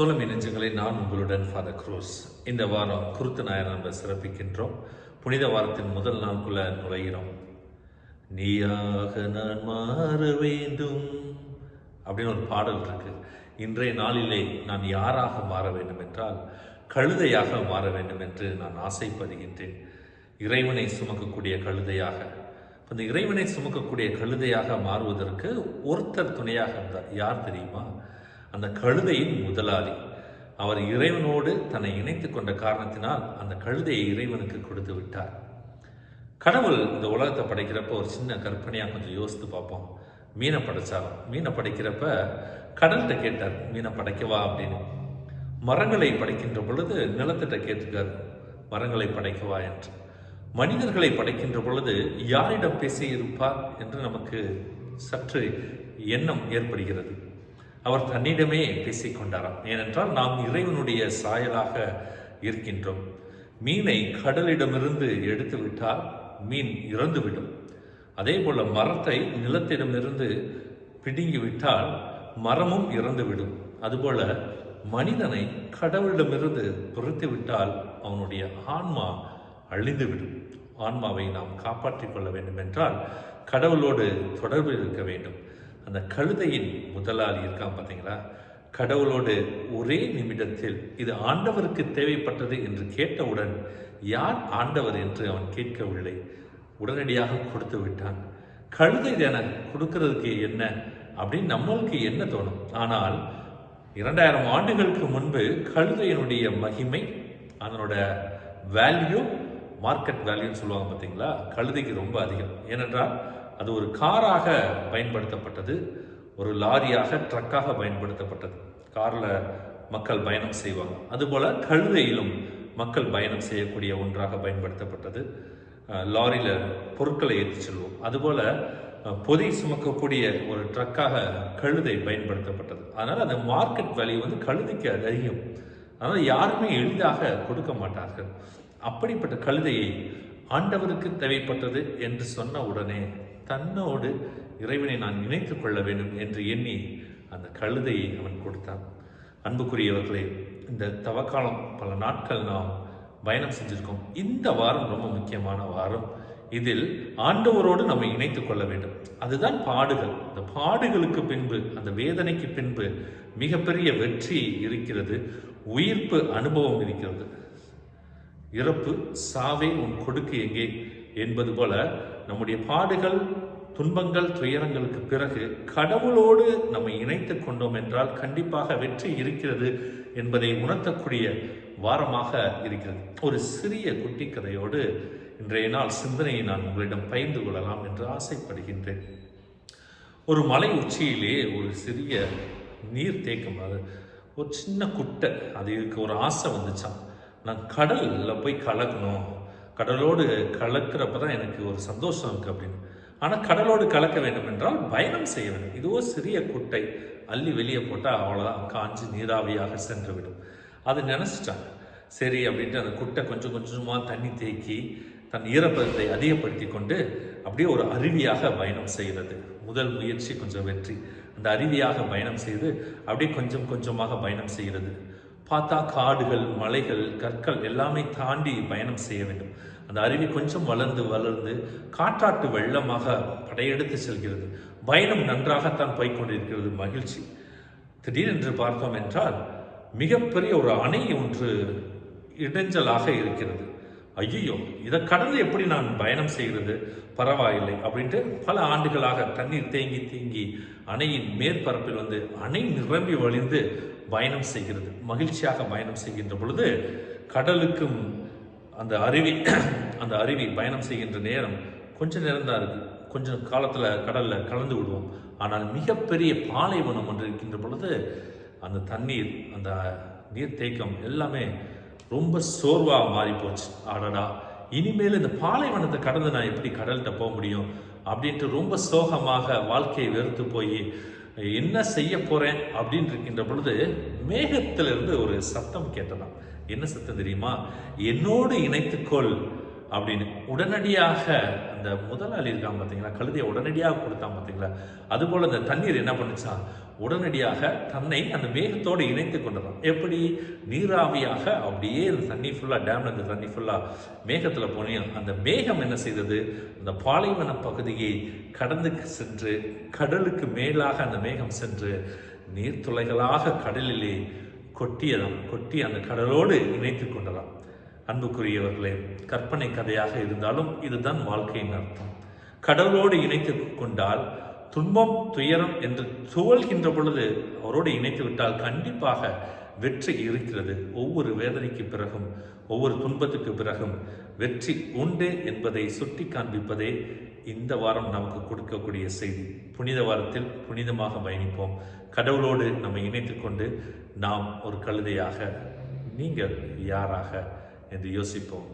சோலமி நெஞ்சங்களை நான் உங்களுடன் father cruise. இந்த வாரம் குருத்து ஞாயிறு நம்ம சிறப்பிக்கின்றோம். புனித வாரத்தின் முதல் நாளுக்குள்ள நுழைகிறோம். நீயாக நான் மாற வேண்டும் அப்படின்னு ஒரு பாடல் இருக்கு. இன்றைய நாளிலே நான் யாராக மாற வேண்டும் என்றால் கழுதையாக மாற வேண்டும் என்று நான் ஆசைப்படுகின்றேன். இறைவனை சுமக்கக்கூடிய கழுதையாக. அந்த இறைவனை சுமக்கக்கூடிய கழுதையாக மாறுவதற்கு ஒருத்தர் துணையாக இருந்தார். யார் தெரியுமா? அந்த கழுதையின் முதலாளி. அவர் இறைவனோடு தன்னை இணைத்து கொண்ட காரணத்தினால் அந்த கழுதையை இறைவனுக்கு கொடுத்து விட்டார். கடவுள் இந்த உலகத்தை படைக்கிறப்ப ஒரு சின்ன கற்பனையாக கொஞ்சம் யோசித்து பார்ப்போம். மீனை படைச்சாலும் மீனை படைக்கிறப்ப கடல்கிட்ட கேட்டார், மீனை படைக்கவா அப்படின்னு. மரங்களை படைக்கின்ற பொழுது நிலத்திட்ட கேட்டுக்கார், மரங்களை படைக்கவா என்று. மனிதர்களை படைக்கின்ற பொழுது யாரிடம் பேசி இருப்பார் என்று நமக்கு சற்று எண்ணம் ஏற்படுகிறது. அவர் தன்னிடமே பேசிக்கொண்டாராம். ஏனென்றால் நாம் இறைவனுடைய சாயலாக இருக்கின்றோம். மீனை கடலிடமிருந்து எடுத்து விட்டால் மீன் இறந்துவிடும். அதே போல மரத்தை நிலத்திடமிருந்து பிடுங்கி விட்டால் மரமும் இறந்துவிடும். அதுபோல மனிதனை கடவுளிடமிருந்து பிரித்து விட்டால் அவனுடைய ஆன்மா அழிந்துவிடும். ஆன்மாவை நாம் காப்பாற்றிக் கொள்ள வேண்டும் என்றால் கடவுளோடு தொடர்பு இருக்க வேண்டும். அந்த கழுதையின் முதலாளி இருக்கான் பார்த்தீங்களா, கடவுளோடு ஒரே நிமிடத்தில் இது ஆண்டவருக்கு தேவைப்பட்டது என்று கேட்டவுடன் யார் ஆண்டவர் என்று அவன் கேட்கவில்லை, உடனடியாக கொடுத்து விட்டான். கழுதை தானே, கொடுக்கறதுக்கு என்ன அப்படின்னு நம்மளுக்கு என்ன தோணும். ஆனால் 2000 ஆண்டுகளுக்கு முன்பு கழுதையினுடைய மகிமை, அதனோட வேல்யூ, மார்க்கெட் வேல்யூன்னு சொல்லுவாங்க பார்த்தீங்களா, கழுதைக்கு ரொம்ப அதிகம். ஏனென்றால் அது ஒரு காராக பயன்படுத்தப்பட்டது, ஒரு லாரியாக, ட்ரக்காக பயன்படுத்தப்பட்டது. காரில் மக்கள் பயணம் செய்வாங்க. அதுபோல் கழுதையிலும் மக்கள் பயணம் செய்யக்கூடிய ஒன்றாக பயன்படுத்தப்பட்டது. லாரியில் பொருட்களை ஏற்றி செல்வோம். அதுபோல் பொதி சுமக்கக்கூடிய ஒரு ட்ரக்காக கழுதை பயன்படுத்தப்பட்டது. அதனால் அந்த மார்க்கெட் வேல்யூ கழுதைக்கு அதிகம். அதனால் யாருமே எளிதாக கொடுக்க மாட்டார்கள். அப்படிப்பட்ட கழுதையை ஆண்டவருக்கு தேவைப்பட்டது என்று சொன்ன உடனே தன்னோடு இறைவனை நான் இணைத்துக் கொள்ள வேண்டும் என்று எண்ணி அந்த கழுதையை அவன் கொடுத்தான். அன்புக்குரியவர்களே, இந்த தவக்காலம் பல நாட்கள் நாம் பயணம் செஞ்சிருக்கோம். இந்த வாரம் ரொம்ப முக்கியமான வாரம். இதில் ஆண்டவரோடு நம்ம இணைத்துக் கொள்ள வேண்டும். அதுதான் பாடுகள். அந்த பாடுகளுக்கு பின்பு, அந்த வேதனைக்கு பின்பு மிகப்பெரிய வெற்றி இருக்கிறது, உயிர்ப்பு அனுபவம் இருக்கிறது. இறப்பு சாவே உன் கொடுக்கு எங்கே என்பது போல நம்முடைய பாடுகள், துன்பங்கள், துயரங்களுக்கு பிறகு கடவுளோடு நம்மை இணைத்து கொண்டோம் என்றால் கண்டிப்பாக வெற்றி இருக்கிறது என்பதை உணர்த்தக்கூடிய வாரமாக இருக்கிறது. ஒரு சிறிய குட்டி கதையோடு இன்றைய நாள் சிந்தனையை நான் உங்களிடம் பகிர்ந்து கொள்ளலாம் என்று ஆசைப்படுகின்றேன். ஒரு மலை உச்சியிலே ஒரு சிறிய நீர் தேக்கம், அது ஒரு சின்ன குட்டை, அதுக்கு ஒரு ஆசை வந்துச்சான். நான் கடலில் போய் கலக்கணும், கடலோடு கலக்கிறப்ப தான் எனக்கு ஒரு சந்தோஷம் இருக்குது அப்படின்னு. ஆனால் கடலோடு கலக்க வேண்டும் என்றால் பயணம் செய்ய வேண்டும். இதுவோ சிறிய குட்டை, அள்ளி வெளியே போட்டால் அவ்வளோதான், காஞ்சி நீராவியாக சென்று விடும். அது நினச்சிட்டாங்க. சரி அப்படின்ட்டு அந்த குட்டை கொஞ்சம் கொஞ்சமாக தண்ணி தேக்கி தன் ஈரப்பதத்தை அதிகப்படுத்தி கொண்டு அப்படியே ஒரு அருவியாக பயணம் செய்கிறது. முதல் முயற்சி கொஞ்சம் வெற்றி. அந்த அருவியாக பயணம் செய்து அப்படியே கொஞ்சம் கொஞ்சமாக பயணம் செய்கிறது. பார்த்தா காடுகள், மலைகள், கற்கள் எல்லாமே தாண்டி பயணம் செய்ய வேண்டும். அந்த அருவி கொஞ்சம் வளர்ந்து வளர்ந்து காற்றாட்டு வெள்ளமாக படையெடுத்து செல்கிறது. பயணம் நன்றாகத்தான் போய்கொண்டிருக்கிறது. மகிழ்ச்சி. திடீரென்று பார்த்தோம் என்றால் மிகப்பெரிய ஒரு அணை ஒன்று இடைஞ்சலாக இருக்கிறது. ஐயோ, இதை கடந்து எப்படி நான் பயணம் செய்கிறது, பரவாயில்லை அப்படின்ட்டு பல ஆண்டுகளாக தண்ணீர் தேங்கி தேங்கி அணையின் மேற்பரப்பில் அணை நிரம்பி வழிந்து பயணம் செய்கிறது. மகிழ்ச்சியாக பயணம் செய்கின்ற பொழுது கடலுக்கும் அந்த அருவி பயணம் செய்கின்ற நேரம் கொஞ்ச நேரம் தான் இருக்குது. கொஞ்சம் காலத்தில் கடலில் கலந்து விடுவோம். ஆனால் மிகப்பெரிய பாலைவனம் ஒன்று இருக்கின்ற பொழுது அந்த தண்ணீர், அந்த நீர் தேக்கம் எல்லாமே ரொம்ப சோர்வாக மாறி போச்சு. ஆடடா, இனிமேல் இந்த பாலைவனத்தை கடந்து நான் எப்படி கடல்கிட்ட போக முடியும் அப்படின்ட்டு ரொம்ப சோகமாக வாழ்க்கையை வெறுத்து போய் என்ன செய்ய போறேன் அப்படின்னு இருக்கின்ற பொழுது மேகத்திலிருந்து ஒரு சத்தம் கேட்டதாம். என்ன சத்தம் தெரியுமா? என்னோடு இணைத்துக்கொள் அப்படின்னு. உடனடியாக அந்த முதலாளி இருக்கான் பார்த்தீங்களா, கழுதையை உடனடியாக கொடுத்தான் பார்த்தீங்களா, அதுபோல் அந்த தண்ணீர் என்ன பண்ணுச்சான், உடனடியாக தன்னை அந்த மேகத்தோடு இணைத்து கொண்டதான். எப்படி நீராவியாக அப்படியே அந்த தண்ணி ஃபுல்லாக, டேம்ல அந்த தண்ணி ஃபுல்லாக மேகத்தில் போனியும் அந்த மேகம் என்ன செய்தது, அந்த பாலைவன பகுதியை கடந்து சென்று கடலுக்கு மேலாக அந்த மேகம் சென்று நீர்த்துளைகளாக கடலிலே கொட்டி அந்த கடலோடு இணைத்து கொண்டதாம். அன்புக்குரியவர்களே, கற்பனை கதையாக இருந்தாலும் இதுதான் வாழ்க்கையின் அர்த்தம். கடலோடு இணைத்து கொண்டால் துன்பம் துயரம் என்று துவல்கின்ற பொழுது அவரோடு இணைத்து விட்டால் கண்டிப்பாக வெற்றி இருக்கிறது. ஒவ்வொரு வேதனைக்கு பிறகும் ஒவ்வொரு துன்பத்துக்கு பிறகும் வெற்றி உண்டு என்பதை சுட்டி காண்பிப்பதே இந்த வாரம் நமக்கு கொடுக்கக்கூடிய செய்தி. புனித வாரத்தில் புனிதமாக பயணிப்போம். கடவுளோடு நம்மை இணைத்து கொண்டு நாம் ஒரு கழுதையாக, நீங்கள் யாராக என்று யோசிப்போம்.